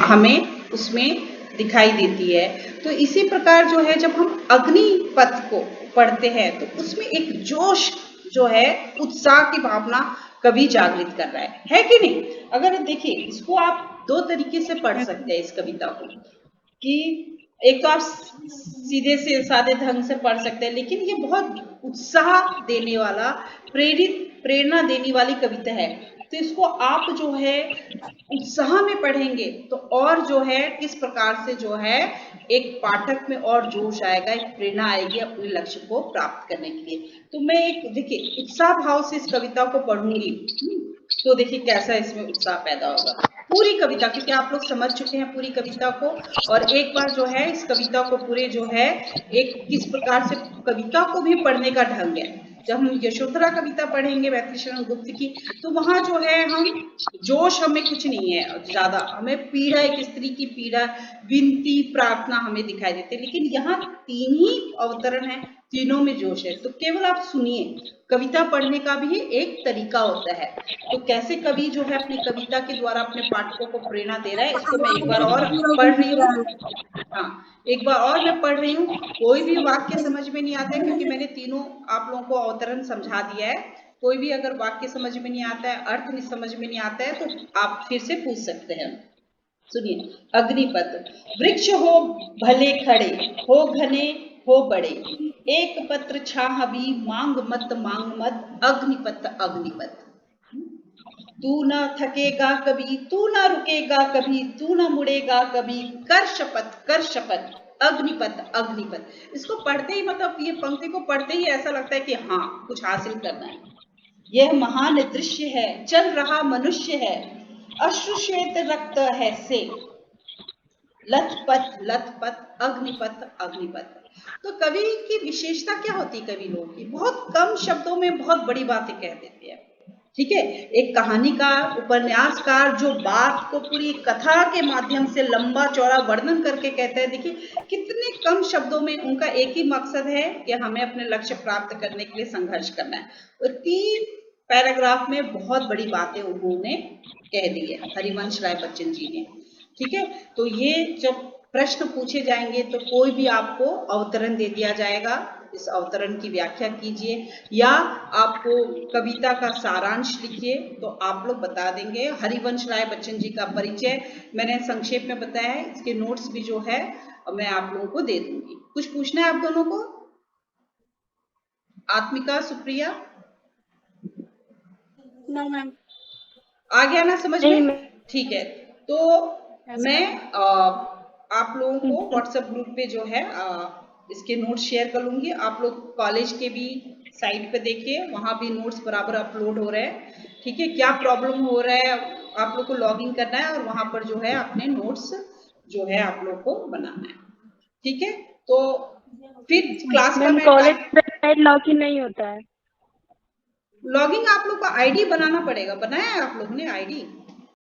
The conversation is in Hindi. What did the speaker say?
हमें उसमें दिखाई देती है। तो इसी प्रकार जो है जब हम अग्निपथ को पढ़ते हैं तो उसमें एक जोश जो है, उत्साह की भावना कवि जागृत कर रहा है कि नहीं? अगर देखिए इसको आप दो तरीके से पढ़ सकते हैं इस कविता को, कि एक तो आप सीधे से सादे ढंग से पढ़ सकते हैं, लेकिन ये बहुत उत्साह देने वाला, प्रेरणा देने वाली कविता है। तो इसको आप जो है उत्साह में पढ़ेंगे तो और जो है किस प्रकार से जो है एक पाठक में और जोश आएगा, एक प्रेरणा आएगी अपने लक्ष्य को प्राप्त करने के लिए। तो मैं एक देखिए उत्साह भाव से इस कविता को पढ़ूंगी, तो देखिए कैसा इसमें उत्साह पैदा होगा। पूरी कविता, क्योंकि आप लोग समझ चुके हैं पूरी कविता को, और एक बार जो है इस कविता को पूरे जो है एक किस प्रकार से कविता को भी पढ़ने का ढंग है। जब हम यशोधरा कविता पढ़ेंगे मैथिली शरण गुप्त की, तो वहां जो है हम जोश हमें कुछ नहीं है ज्यादा, हमें पीड़ा, एक स्त्री की पीड़ा, विनती, प्रार्थना हमें दिखाई देती है। लेकिन यहाँ तीन ही अवतरण है, तीनों में जोश है। तो केवल आप सुनिए, कविता पढ़ने का भी एक तरीका होता है। तो कैसे कवि जो है अपनी कविता के द्वारा अपने पाठकों को प्रेरणा दे रहा है, इसको मैं एक बार और पढ़ रही हूँ। हाँ, एक बार और मैं पढ़ रही हूँ। कोई भी वाक्य समझ में नहीं आता है, क्योंकि मैंने तीनों आप लोगों को अवतरण समझा दिया है। कोई भी अगर वाक्य समझ में नहीं आता है, अर्थ नहीं समझ में नहीं आता है, तो आप फिर से पूछ सकते हैं। सुनिए, अग्निपथ। वृक्ष हो भले खड़े, हो घने हो बड़े, एक पत्र छाह भी मांग मत, अग्निपथ अग्निपथ। तू ना थकेगा कभी, तू ना रुकेगा कभी, तू ना मुड़ेगा कभी, कर शपथ, अग्निपथ अग्निपथ। इसको पढ़ते ही, मतलब ये पंक्ति को पढ़ते ही ऐसा लगता है कि हाँ कुछ हासिल करना है। यह महान दृश्य है, चल रहा मनुष्य है, अश्रुश्वेत रक्त है से, लथपथ लथपथ अग्निपथ अग्निपथ। तो कवि की विशेषता क्या होती है? कवि लोगों की बहुत कम शब्दों में बहुत बड़ी बातें कह देते हैं। ठीक है, एक कहानीकार, उपन्यासकार जो बात को पूरी कथा के माध्यम से लंबा चौड़ा वर्णन करके कहते हैं, देखिए कितने कम शब्दों में उनका एक ही मकसद है कि हमें अपने लक्ष्य प्राप्त करने के लिए संघर्ष करना है। और 3 पैराग्राफ में बहुत बड़ी बातें उन्होंने कह दी है, हरिवंश राय बच्चन जी ने। ठीक है, तो ये जब प्रश्न पूछे जाएंगे तो कोई भी आपको अवतरण दे दिया जाएगा, इस अवतरण की व्याख्या कीजिए, या आपको कविता का सारांश लिखिए तो आप लोग बता देंगे। हरिवंश राय बच्चन जी का परिचय मैंने संक्षेप में बताया है, इसके नोट्स भी जो है मैं आप लोगों को दे दूंगी। कुछ पूछना है आप दोनों को? आत्मिका, सुप्रिया? No ma'am. आ गया ना समझ में? ठीक है, तो मैं आप लोगों को व्हाट्सएप ग्रुप पे जो है इसके नोट्स शेयर कर लूंगी। आप लोग कॉलेज के भी साइट पे देखिए, वहां भी नोट्स बराबर अपलोड हो रहे हैं। ठीक है, क्या प्रॉब्लम हो रहा है, आप लोग को लॉग इन करना है और वहां पर जो है अपने नोट्स जो है आप लोग को बनाना है। ठीक है, तो फिर क्लास का मैं कॉलेज वेबसाइट लॉगिन नहीं होता है। लॉगिन आप लोग को आईडी बनाना पड़ेगा। बनाया है आप लोगों ने आईडी?